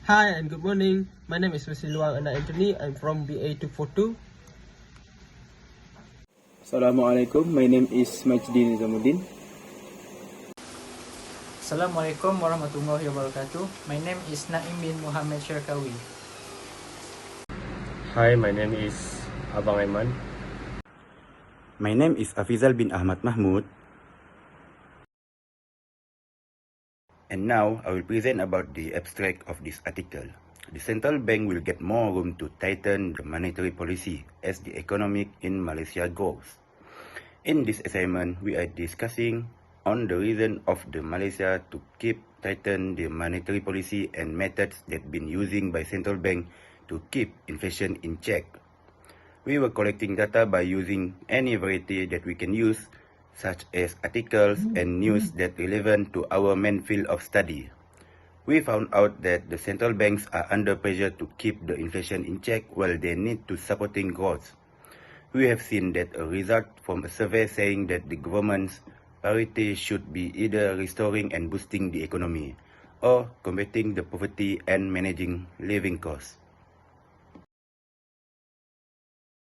Hi and good morning. My name is Mr. Luang Anak Anthony. I'm from BA242. Assalamualaikum, my name is Majdi Nizamuddin. Assalamualaikum warahmatullahi wabarakatuh. My name is Naim bin Muhammad Syarkawi. Hi, my name is Abang Aiman. My name is Afizal bin Ahmad Mahmud. And now I will present about the abstract of this article. The central bank will get more room to tighten the monetary policy as the economy in Malaysia grows. In this assignment, we are discussing on the reason of the Malaysia to keep tighten the monetary policy and methods that been using by central bank to keep inflation in check. We were collecting data by using any variety that we can use, such as articles and news that relevant to our main field of study. We found out that the central banks are under pressure to keep the inflation in check while they need to supporting growth. We have seen that a result from a survey saying that the government's priority should be either restoring and boosting the economy or combating the poverty and managing living costs.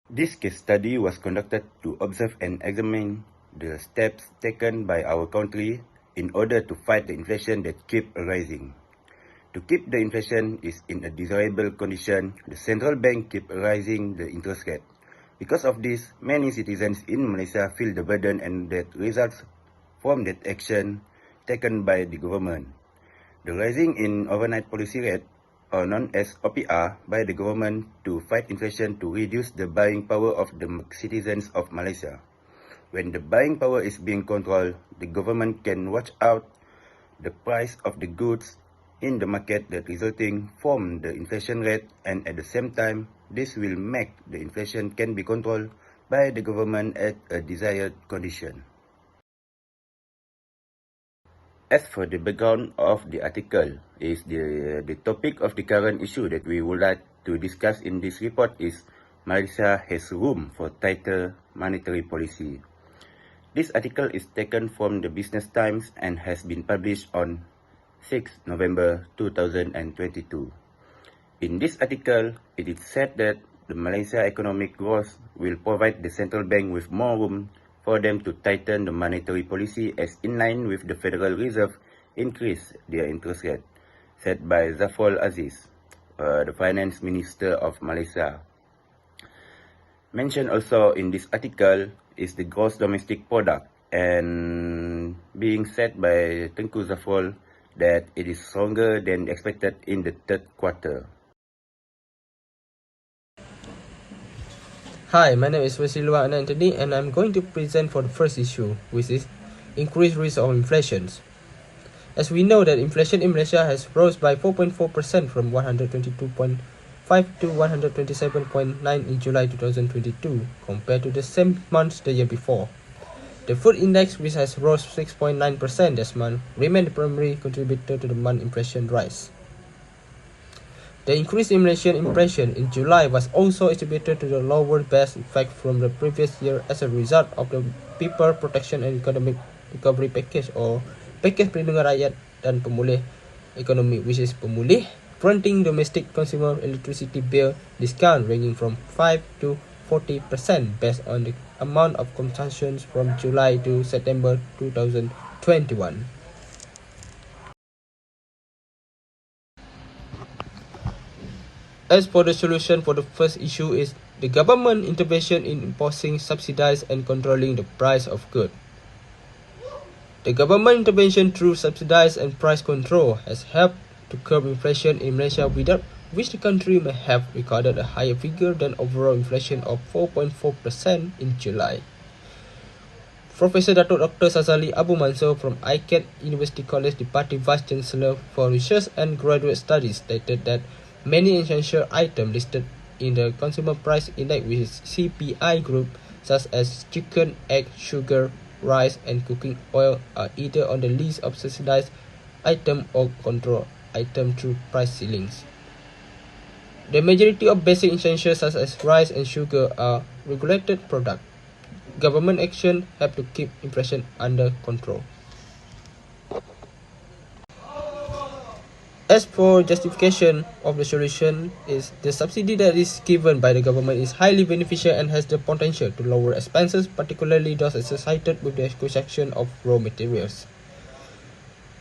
This case study was conducted to observe and examine the steps taken by our country in order to fight the inflation that keep rising. To keep the inflation is in a desirable condition, the central bank keep raising the interest rate. Because of this, many citizens in Malaysia feel the burden and that results from that action taken by the government. The rising in overnight policy rate, or known as OPR, by the government to fight inflation to reduce the buying power of the citizens of Malaysia. When the buying power is being controlled, the government can watch out the price of the goods in the market that resulting from the inflation rate, and at the same time, this will make the inflation can be controlled by the government at a desired condition. As for the background of the article, is the topic of the current issue that we would like to discuss in this report is Malaysia has room for tighter monetary policy. This article is taken from the Business Times and has been published on 6 November 2022. In this article, it is said that the Malaysia economic growth will provide the central bank with more room for them to tighten the monetary policy as in line with the Federal Reserve increase their interest rate, said by Zafrul Aziz, the Finance Minister of Malaysia. Mentioned also in this article is the gross domestic product, and being said by Tengku Zafrul that it is stronger than expected in the third quarter. Hi, my name is Mr. Luang Anak Anthony and I'm going to present for the first issue, which is increased risk of inflation. As we know that inflation in Malaysia has rose by 4.4% from 122.5 to 127.9 in July 2022 compared to the same month the year before. The food index, which has rose 6.9% this month, remained the primary contributor to the month inflation rise. The increased inflation impression in July was also attributed to the lower base effect from the previous year as a result of the People Protection and Economic Recovery Package or Package Perlindungan Rakyat dan Pemulih Ekonomi, which is Pemulih, granting domestic consumer electricity bill discount ranging from 5 to 40% based on the amount of consumption from July to September 2021. As for the solution for the first issue is the government intervention in imposing subsidies and controlling the price of goods. The government intervention through subsidies and price control has helped to curb inflation in Malaysia, without which the country may have recorded a higher figure than overall inflation of 4.4% in July. Professor Datuk Dr. Sazali Abu Mansur from ICAT University College Deputy Vice Chancellor for Research and Graduate Studies stated that many essential items listed in the Consumer Price Index, which is CPI group, such as chicken, egg, sugar, rice, and cooking oil, are either on the list of subsidized item or control item through price ceilings. The majority of basic essentials such as rice and sugar are regulated products. Government action help to keep inflation under control. As for justification of the solution is the subsidy that is given by the government is highly beneficial and has the potential to lower expenses, particularly those associated with the acquisition of raw materials.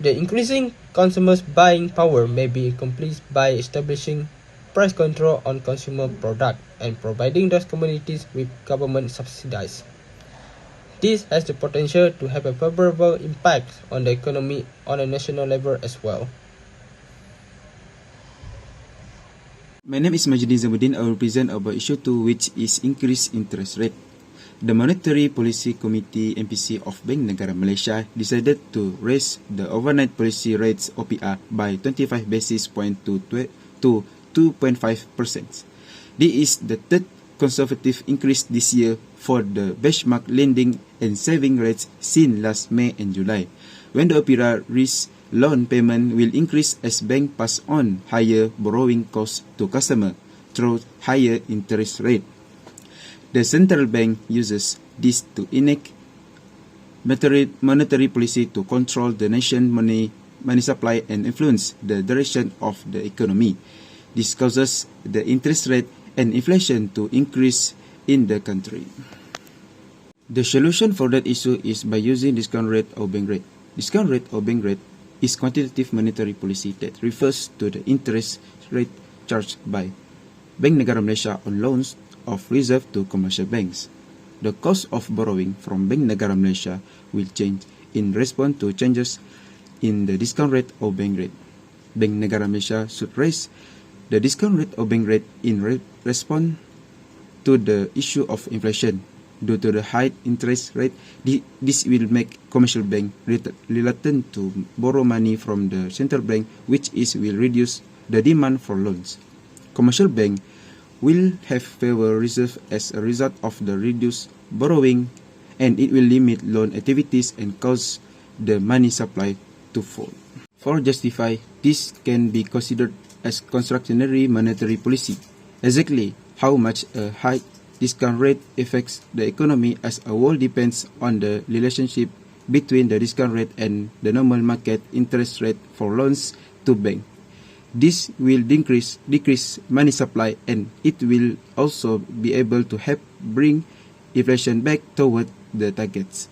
The increasing consumers' buying power may be accomplished by establishing price control on consumer products and providing those communities with government subsidies. This has the potential to have a favorable impact on the economy on a national level as well. My name is Majdi Zamuddin. I will present about issue 2, which is increased interest rate. The Monetary Policy Committee MPC of Bank Negara Malaysia decided to raise the overnight policy rates OPR by 25 basis points to 2.5%. This is the third consecutive increase this year for the benchmark lending and saving rates since last May and July, when the OPR risk loan payment will increase as banks pass on higher borrowing costs to customers through higher interest rate. The central bank uses this to enact monetary policy to control the nation's money supply and influence the direction of the economy. This causes the interest rate and inflation to increase in the country. The solution for that issue is by using discount rate or bank rate. Discount rate or bank rate is quantitative monetary policy that refers to the interest rate charged by Bank Negara Malaysia on loans of reserve to commercial banks. The cost of borrowing from Bank Negara Malaysia will change in response to changes in the discount rate or bank rate. Bank Negara Malaysia should raise the discount rate or bank rate in response to the issue of inflation. Due to the high interest rate, this will make commercial banks reluctant to borrow money from the central bank, which will reduce the demand for loans. Commercial banks will have fewer reserves as a result of the reduced borrowing, and it will limit loan activities and cause the money supply to fall. For justify, this can be considered as contractionary monetary policy. Exactly how much a high discount rate affects the economy as a whole depends on the relationship between the discount rate and the normal market interest rate for loans to banks. This will decrease money supply, and it will also be able to help bring inflation back toward the targets.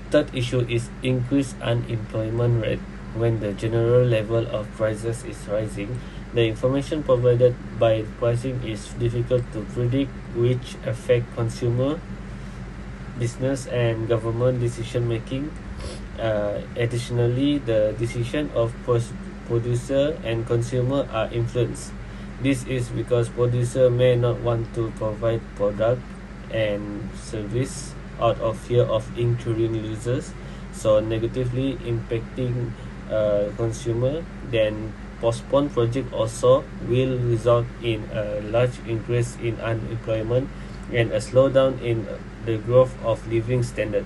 Third issue is increased unemployment rate. When the general level of prices is rising, the information provided by pricing is difficult to predict, which affect consumer, business and government decision making. Additionally, the decision of producer and consumer are influenced. This is because producer may not want to provide product and service out of fear of incurring losses, so negatively impacting consumer. Then postponed project also will result in a large increase in unemployment and a slowdown in the growth of living standard.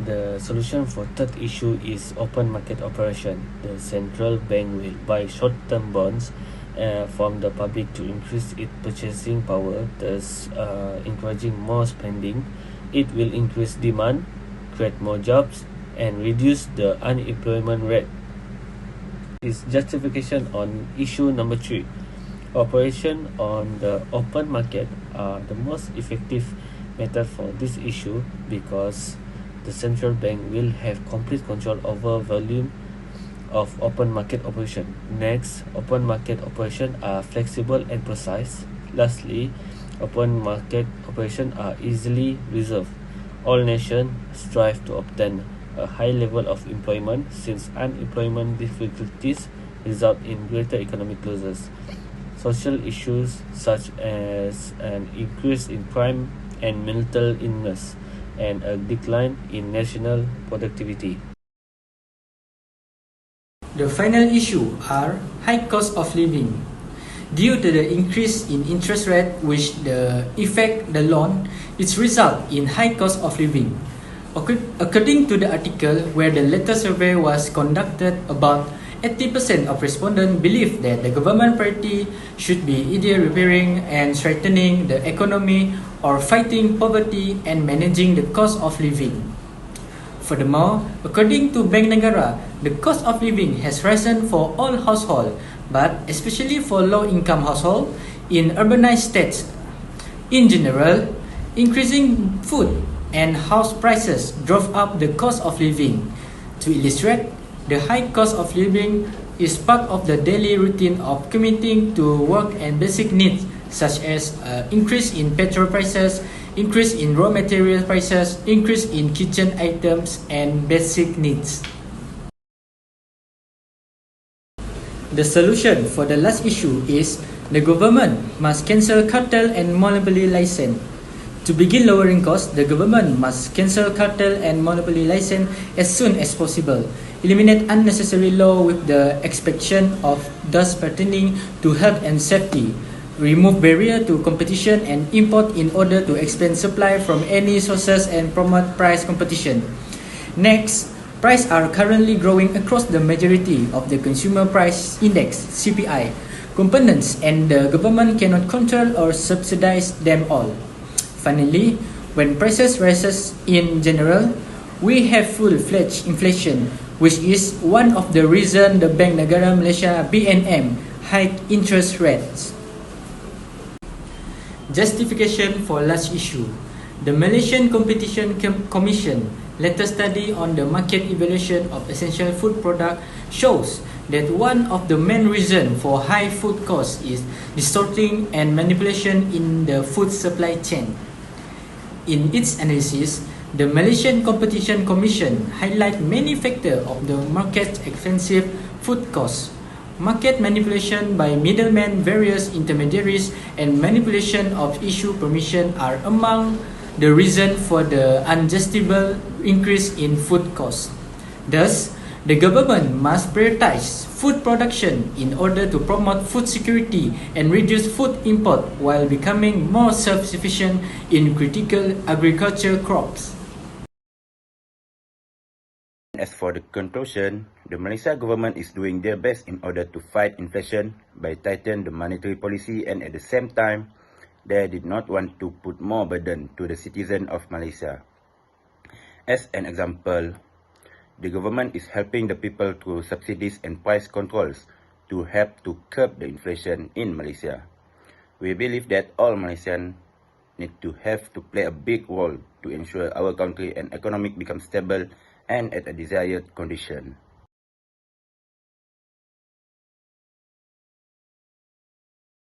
The solution for third issue is open market operation. The central bank will buy short-term bonds from the public to increase its purchasing power, thus encouraging more spending. It will increase demand, create more jobs, and reduce the unemployment rate. Is justification on issue number 3. Operation on the open market are the most effective method for this issue because the central bank will have complete control over volume of open market operation. Next, open market operation are flexible and precise. Lastly, open market operation are easily resolved. All nations strive to obtain a high level of employment since unemployment difficulties result in greater economic losses. Social issues such as an increase in crime and mental illness and a decline in national productivity. The final issue are high cost of living. Due to the increase in interest rate which the affect the loan, it result in high cost of living. According to the article where the latest survey was conducted, about 80% of respondents believe that the government priority should be either repairing and strengthening the economy or fighting poverty and managing the cost of living. Furthermore, according to Bank Negara, the cost of living has risen for all households, but especially for low-income households in urbanized states. In general, increasing food and house prices drove up the cost of living. To illustrate, the high cost of living is part of the daily routine of commuting to work and basic needs such as increase in petrol prices, increase in raw material prices, increase in kitchen items, and basic needs. The solution for the last issue is the government must cancel cartel and monopoly license. To begin lowering costs, the government must cancel cartel and monopoly license as soon as possible, eliminate unnecessary law with the expectation of those pertaining to health and safety, remove barrier to competition and import in order to expand supply from any sources and promote price competition. Next, prices are currently growing across the majority of the consumer price index (CPI) components, and the government cannot control or subsidize them all. Finally, when prices rises in general, we have full-fledged inflation, which is one of the reasons the Bank Negara Malaysia (BNM) hiked interest rates. Justification for last issue. The Malaysian Competition Commission latest study on the market evaluation of essential food products shows that one of the main reasons for high food costs is distorting and manipulation in the food supply chain. In its analysis, the Malaysian Competition Commission highlight many factors of the market's expensive food costs. Market manipulation by middlemen, various intermediaries, and manipulation of issue permission are among the reasons for the unjustifiable increase in food costs. Thus, the government must prioritize food production in order to promote food security and reduce food import while becoming more self-sufficient in critical agriculture crops. As for the conclusion, the Malaysia government is doing their best in order to fight inflation by tightening the monetary policy, and at the same time, they did not want to put more burden to the citizens of Malaysia. As an example, the government is helping the people through subsidies and price controls to help to curb the inflation in Malaysia. We believe that all Malaysians need to have to play a big role to ensure our country and economic become stable and at a desired condition.